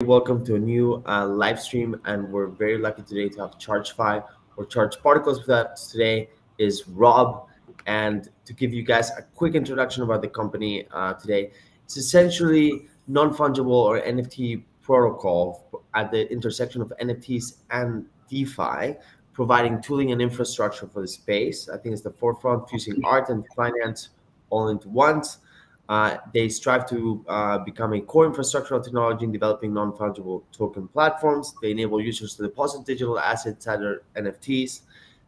Welcome to a new live stream, and we're very lucky today to have ChargeFi or Charge Particles with us today is Rob. And to give you guys a quick introduction about the company today, it's essentially non-fungible or NFT protocol at the intersection of NFTs and DeFi, providing tooling and infrastructure for the space. I think it's the forefront, fusing art and finance all into once. They strive to become a core infrastructural technology in developing non-fungible token platforms. They enable users to deposit digital assets, either NFTs.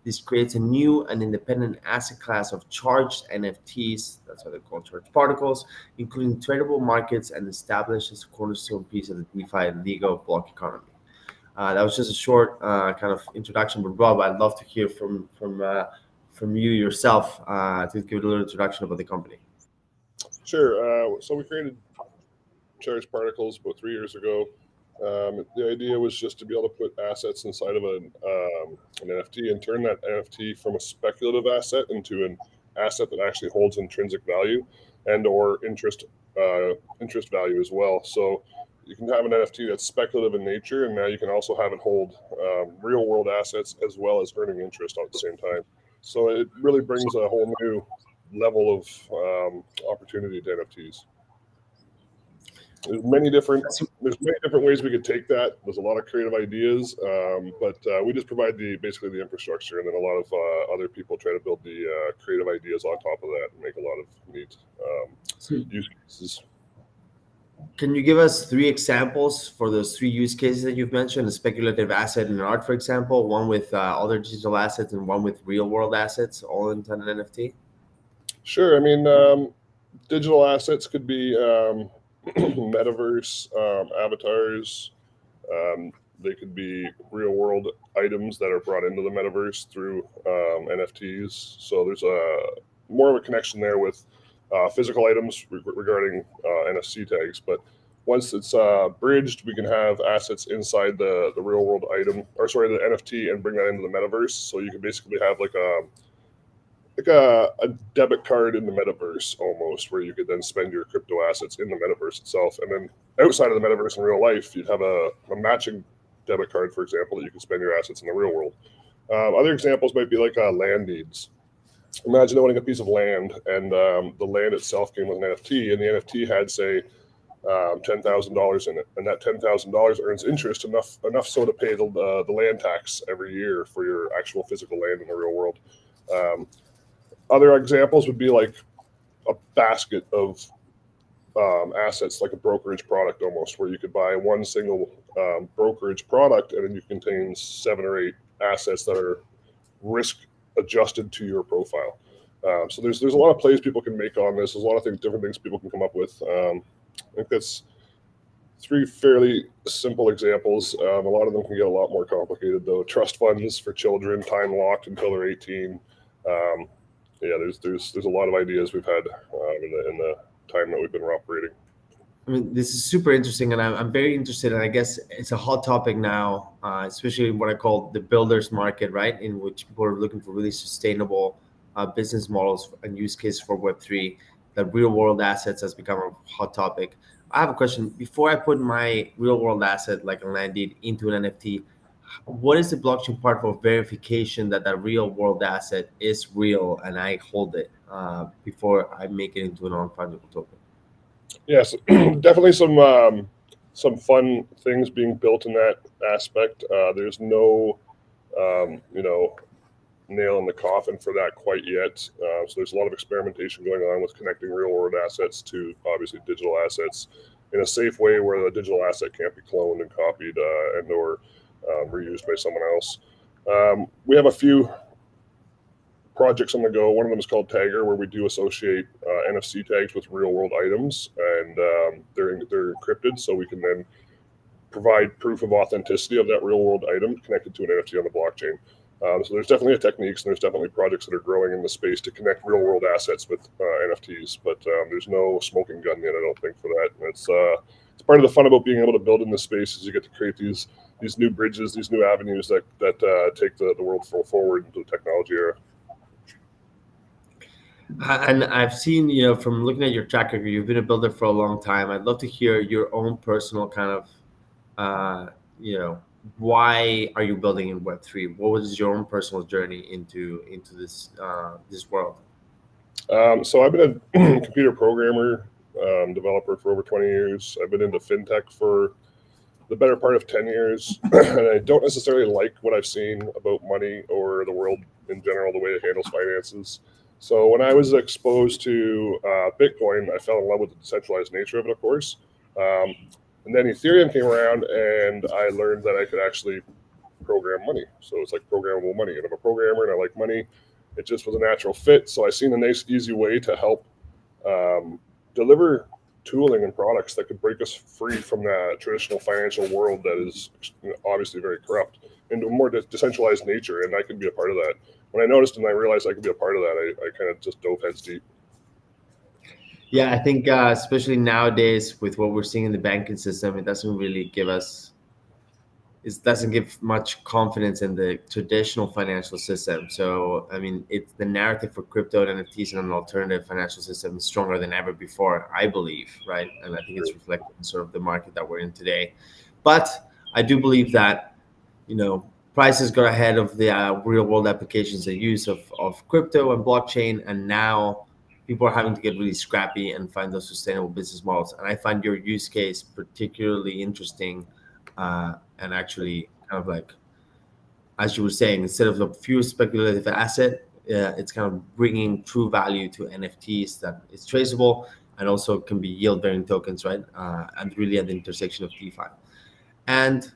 This creates a new and independent asset class of charged NFTs, that's what they call charged particles, including tradable markets, and establishes a cornerstone piece of the DeFi and legal block economy. That was just a short kind of introduction, but Rob, I'd love to hear from you yourself to give a little introduction about the company. Sure. So we created charged particles about 3 years ago. The idea was just to be able to put assets inside of an NFT and turn that NFT from a speculative asset into an asset that actually holds intrinsic value and or interest value as well. So you can have an NFT that's speculative in nature, and now you can also have it hold real world assets as well as earning interest at the same time. So it really brings a whole new level of opportunity to NFTs. There's many different ways we could take that. There's a lot of creative ideas, but we just provide basically the infrastructure, and then a lot of other people try to build the creative ideas on top of that and make a lot of neat use cases. Can you give us three examples for those three use cases that you've mentioned? A speculative asset in art, for example, one with other digital assets, and one with real world assets, all into an NFT? Sure. I mean, digital assets could be metaverse avatars. They could be real world items that are brought into the metaverse through NFTs. So there's more of a connection there with physical items regarding NFC tags. But once it's bridged, we can have assets inside the real world item, or sorry, the NFT, and bring that into the metaverse. So you can basically have like a debit card in the metaverse almost, where you could then spend your crypto assets in the metaverse itself. And then outside of the metaverse in real life, you'd have a matching debit card, for example, that you can spend your assets in the real world. Other examples might be like land deeds. Imagine owning a piece of land, and the land itself came with an NFT, and the NFT had, say, $10,000 in it, and that $10,000 earns interest enough so to pay the land tax every year for your actual physical land in the real world. Other examples would be like a basket of assets, like a brokerage product almost, where you could buy one single brokerage product, and then you contain 7 or 8 assets that are risk adjusted to your profile. So there's a lot of plays people can make on this. There's a lot of different things people can come up with. I think that's 3 fairly simple examples. A lot of them can get a lot more complicated though. Trust funds for children, time locked until they're 18. There's a lot of ideas we've had in the time that we've been operating. I mean, this is super interesting, and I'm very interested, and I guess it's a hot topic now, especially in what I call the builders market, right? In which people are looking for really sustainable business models and use cases for Web3. That real world assets has become a hot topic. I have a question. Before I put my real world asset, like a land deed, into an NFT, what is the blockchain part for verification that that real world asset is real and I hold it before I make it into a non-fungible token? Yes, definitely some fun things being built in that aspect. There's no nail in the coffin for that quite yet. So there's a lot of experimentation going on with connecting real world assets to obviously digital assets in a safe way, where the digital asset can't be cloned and copied and or reused by someone else. We have a few projects on the go. One of them is called Tagger, where we do associate NFC tags with real world items, and they're encrypted, so we can then provide proof of authenticity of that real world item connected to an NFT on the blockchain. So there's definitely techniques, and there's definitely projects that are growing in the space to connect real world assets with NFTs, but there's no smoking gun yet, I don't think, for that. And it's part of the fun about being able to build in this space, is you get to create these new bridges, these new avenues that take the world forward into the technology era. And I've seen, from looking at your track record, you've been a builder for a long time. I'd love to hear your own personal kind of uh, you know, why are you building in Web3? What was your own personal journey into this this world? So I've been a computer programmer, developer for over 20 years. I've been into fintech for the better part of 10 years, and I don't necessarily like what I've seen about money or the world in general, the way it handles finances. So when I was exposed to Bitcoin, I fell in love with the decentralized nature of it, of course. Um, and then Ethereum came around, and I learned that I could actually program money. So it's like programmable money. And I'm a programmer and I like money. It just was a natural fit. So I seen a nice, easy way to help um, deliver tooling and products that could break us free from that traditional financial world that is obviously very corrupt into a more decentralized nature. And I could be a part of that. When I noticed and I realized I could be a part of that, I kind of just dove heads deep. Yeah, I think especially nowadays with what we're seeing in the banking system, it doesn't really give us, it doesn't give much confidence in the traditional financial system. So, I mean, it's the narrative for crypto and NFTs and an alternative financial system is stronger than ever before, I believe, right? And I think it's reflected in sort of the market that we're in today. But I do believe that, prices got ahead of the real world applications and use of crypto and blockchain. And now people are having to get really scrappy and find those sustainable business models. And I find your use case particularly interesting, and actually kind of like, as you were saying, instead of the pure speculative asset, it's kind of bringing true value to NFTs that is traceable and also can be yield bearing tokens, right? And really at the intersection of DeFi. And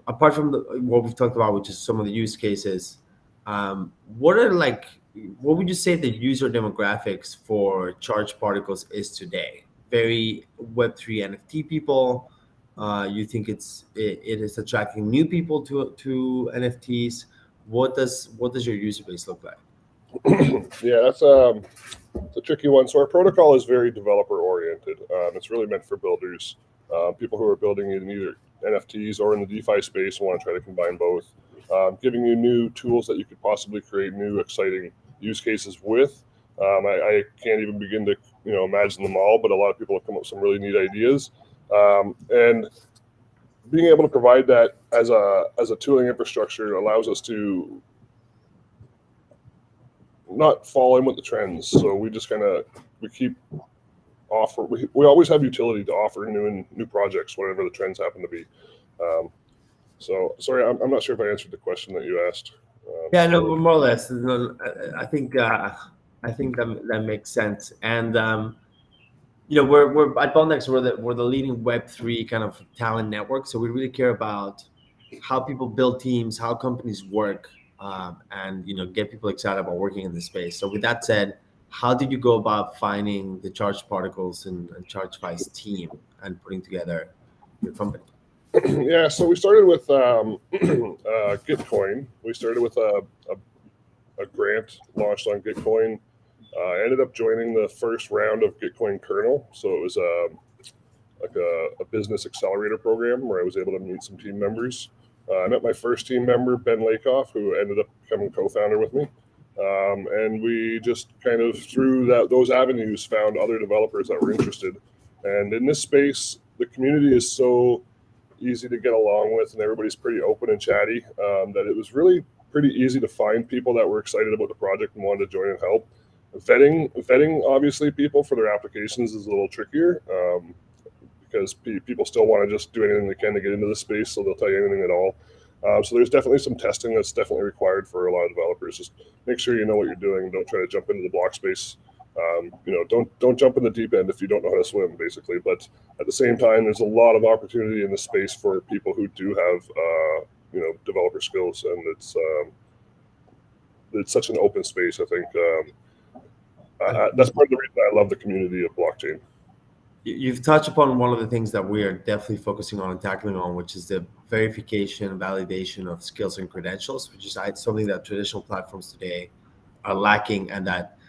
apart from what we've talked about, which is some of the use cases, what are like, what would you say the user demographics for charged particles is today? Very Web3 NFT people. You think it is attracting new people to NFTs? What does your user base look like? Yeah, that's it's a tricky one. So our protocol is very developer oriented. It's really meant for builders, people who are building in either NFTs or in the DeFi space and want to try to combine both. Giving you new tools that you could possibly create new exciting use cases with. I can't even begin to imagine them all, but a lot of people have come up with some really neat ideas. And being able to provide that as a tooling infrastructure allows us to not fall in with the trends. So we just we keep offer. We always have utility to offer new projects, whatever the trends happen to be. Um, so sorry, I'm not sure if I answered the question that you asked. Yeah, no, more or less. No, I think that makes sense. And we're at Bondex. We're the leading Web3 kind of talent network. So we really care about how people build teams, how companies work, and get people excited about working in the space. So with that said, how did you go about finding the charged particles and ChargeFi's team and putting together your company? Yeah, so we started with Gitcoin. We started with a grant launched on Gitcoin. I ended up joining the first round of Gitcoin kernel. So it was like a business accelerator program where I was able to meet some team members. I met my first team member, Ben Lakoff, who ended up becoming co-founder with me. And we just kind of through those avenues found other developers that were interested. And in this space, the community is so easy to get along with, and everybody's pretty open and chatty. That it was really pretty easy to find people that were excited about the project and wanted to join and help. Vetting obviously people for their applications is a little trickier. Because people still want to just do anything they can to get into the space, so they'll tell you anything at all. So there's definitely some testing that's definitely required for a lot of developers. Just make sure you know what you're doing. Don't try to jump into the block space. Don't jump in the deep end if you don't know how to swim, basically. But at the same time, there's a lot of opportunity in the space for people who do have developer skills, and it's such an open space. I think that's part of the reason I love the community of blockchain. You've touched upon one of the things that we are definitely focusing on and tackling on, which is the verification and validation of skills and credentials, which is something that traditional platforms today are lacking, and that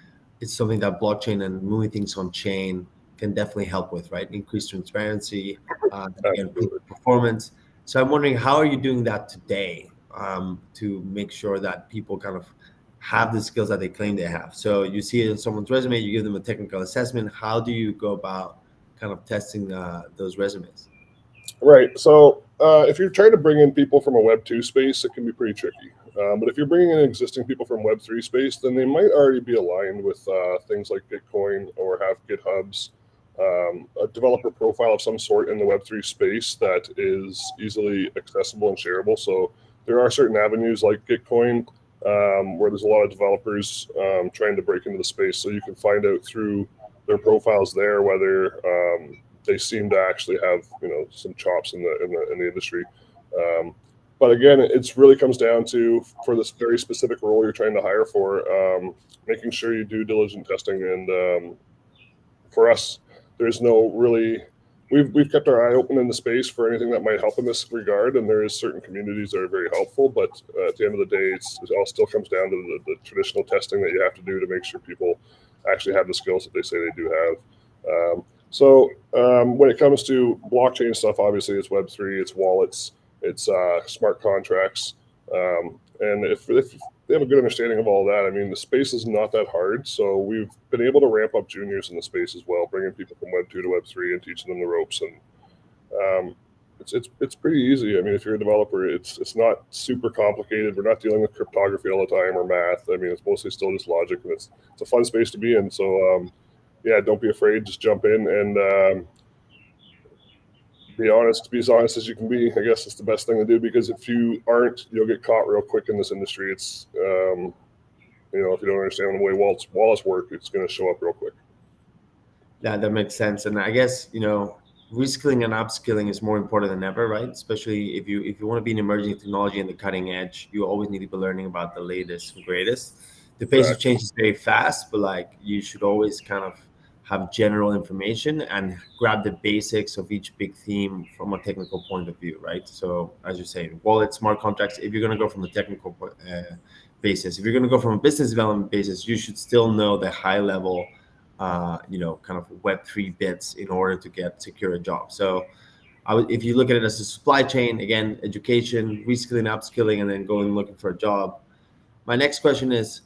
it's something that blockchain and moving things on chain can definitely help with, right? Increase transparency, and Absolutely. performance. So I'm wondering, how are you doing that today, to make sure that people kind of have the skills that they claim they have? So you see it in someone's resume, you give them a technical assessment. How do you go about kind of testing those resumes? Right. So if you're trying to bring in people from a Web 2 space, it can be pretty tricky. But if you're bringing in existing people from Web 3 space, then they might already be aligned with things like Bitcoin or have GitHubs, a developer profile of some sort in the Web 3 space that is easily accessible and shareable. So there are certain avenues like Gitcoin where there's a lot of developers trying to break into the space. So you can find out through their profiles there whether they seem to actually have some chops in the industry. Um, but again, it's really comes down to for this very specific role you're trying to hire for, making sure you do diligent testing. And for us, there's no really. We've kept our eye open in the space for anything that might help in this regard, and there is certain communities that are very helpful. But at the end of the day, it all still comes down to the traditional testing that you have to do to make sure people actually have the skills that they say they do have. When it comes to blockchain stuff, obviously it's Web3, it's wallets, it's smart contracts, and if they have a good understanding of all that, I mean, the space is not that hard. So we've been able to ramp up juniors in the space as well, bringing people from Web 2 to Web 3 and teaching them the ropes. And it's pretty easy. I mean, if you're a developer, it's not super complicated. We're not dealing with cryptography all the time or math. I mean, it's mostly still just logic, and it's a fun space to be in. So yeah, don't be afraid. Just jump in and be honest. Be as honest as you can be. I guess it's the best thing to do, because if you aren't, you'll get caught real quick in this industry. It's if you don't understand the way wallets work, it's going to show up real quick. Yeah, that makes sense. And I guess, reskilling and upskilling is more important than ever, right? Especially if you want to be in emerging technology and the cutting edge, you always need to be learning about the latest and greatest. The pace of Exactly. change is very fast, but like you should always kind of have general information and grab the basics of each big theme from a technical point of view, right? So as you're saying, wallets, smart contracts, if you're going to go from a technical basis, if you're going to go from a business development basis, you should still know the high level kind of Web3 bits in order to secure a job. So if you look at it as a supply chain, again, education, reskilling, upskilling, and then going looking for a job. My next question is,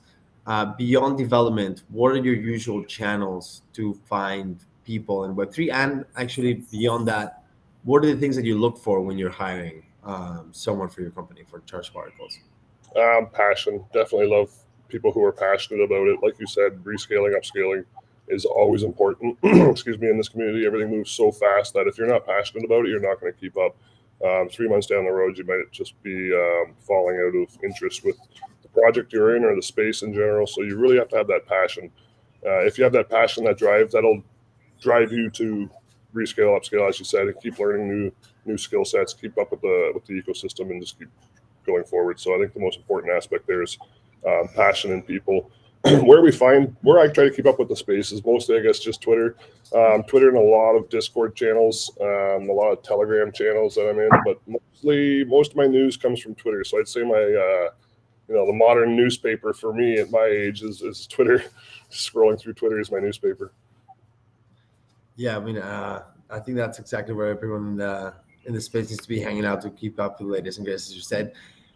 beyond development, what are your usual channels to find people in Web3? And actually beyond that, what are the things that you look for when you're hiring someone for your company for Charge Particles? Passion. Definitely love people who are passionate about it. Like you said, rescaling, upscaling is always important. Excuse me. In this community, everything moves so fast that if you're not passionate about it, you're not going to keep up. 3 months down the road, you might just be falling out of interest with the project you're in or the space in general. So you really have to have that passion. If you have that passion, that drive, that'll drive you to rescale, upscale, as you said, and keep learning new skill sets, keep up with the ecosystem, and just keep going forward. So I think the most important aspect there is passion in people. Where I try to keep up with the space is mostly, I guess, just Twitter, Twitter and a lot of Discord channels, a lot of Telegram channels that I'm in, but most of my news comes from Twitter. So I'd say the modern newspaper for me at my age is Twitter. Scrolling through Twitter is my newspaper. Yeah, I mean, I think that's exactly where everyone in the space needs to be hanging out to keep up with the latest and greatest, as you said.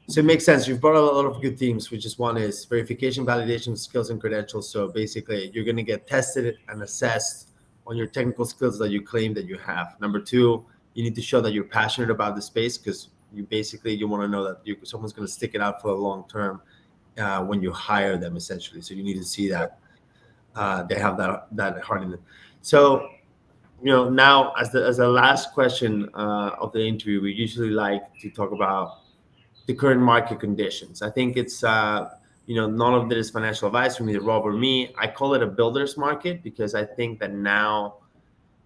So it makes sense. You've brought up a lot of good themes, which is one is verification, validation, skills, and credentials. So basically, you're going to get tested and assessed on your technical skills that you claim that you have. Number two, you need to show that you're passionate about the space, because you want to know that someone's going to stick it out for the long term when you hire them, essentially. So you need to see that they have that heart in it. So now as the last question of the interview, we usually like to talk about the current market conditions. I think it's none of this is financial advice from either Rob or me. I call it a builder's market, because I think that now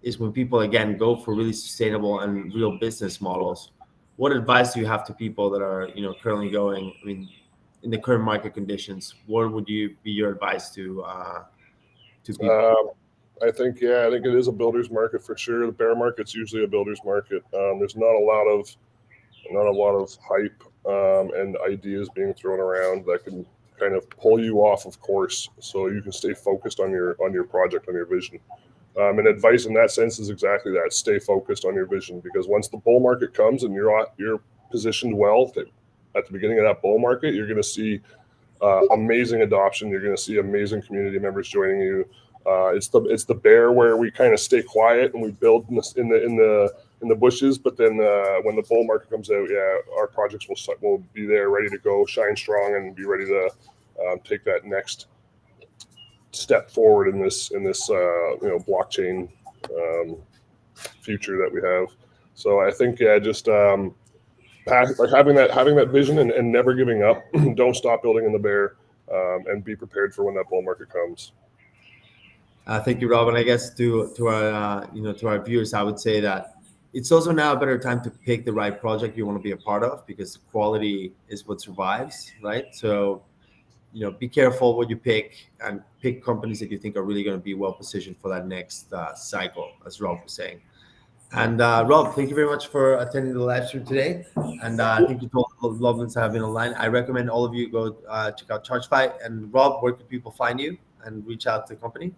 is when people again go for really sustainable and real business models. What advice do you have to people that are currently going? I mean, in the current market conditions, what would you be your advice to people? I think it is a builder's market for sure. The bear market's usually a builder's market. There's not a lot of hype and ideas being thrown around that can kind of pull you off of course, so you can stay focused on your project, on your vision. And advice in that sense is exactly that: stay focused on your vision, because once the bull market comes and you're positioned well at the beginning of that bull market, you're going to see amazing adoption. You're going to see amazing community members joining you. It's the bear where we kind of stay quiet and we build in the in the bushes. But then when the bull market comes out, yeah, our projects will be there, ready to go, shine strong, and be ready to take that next step forward in this blockchain future that we have. So I think just like having that vision and never giving up. Don't stop building in the bear, and be prepared for when that bull market comes. Thank you, Rob. And I guess to our to our viewers, I would say that it's also now a better time to pick the right project you want to be a part of, because quality is what survives, right? So be careful what you pick, and pick companies that you think are really going to be well positioned for that next cycle, as Rob was saying. And Rob, thank you very much for attending the live stream today. And thank you to all the loved ones that have been online. I recommend all of you go check out ChargeFi. And Rob, where can people find you and reach out to the company?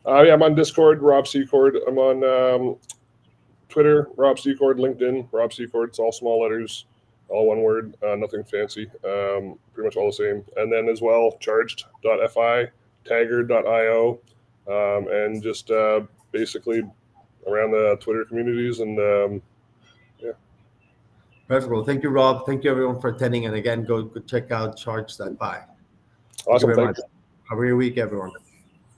Yeah, I'm on Discord, Rob Secord. I'm on Twitter, Rob Secord. LinkedIn, Rob Secord. It's all small letters, all one word, nothing fancy. Pretty much all the same. And then as well, charged.fi, tagger.io, and just basically around the Twitter communities. And yeah. Perfect. Well, thank you, Rob. Thank you, everyone, for attending. And again, go check out charge.fi. Thank you Awesome. very Thank much. Have a great week, everyone.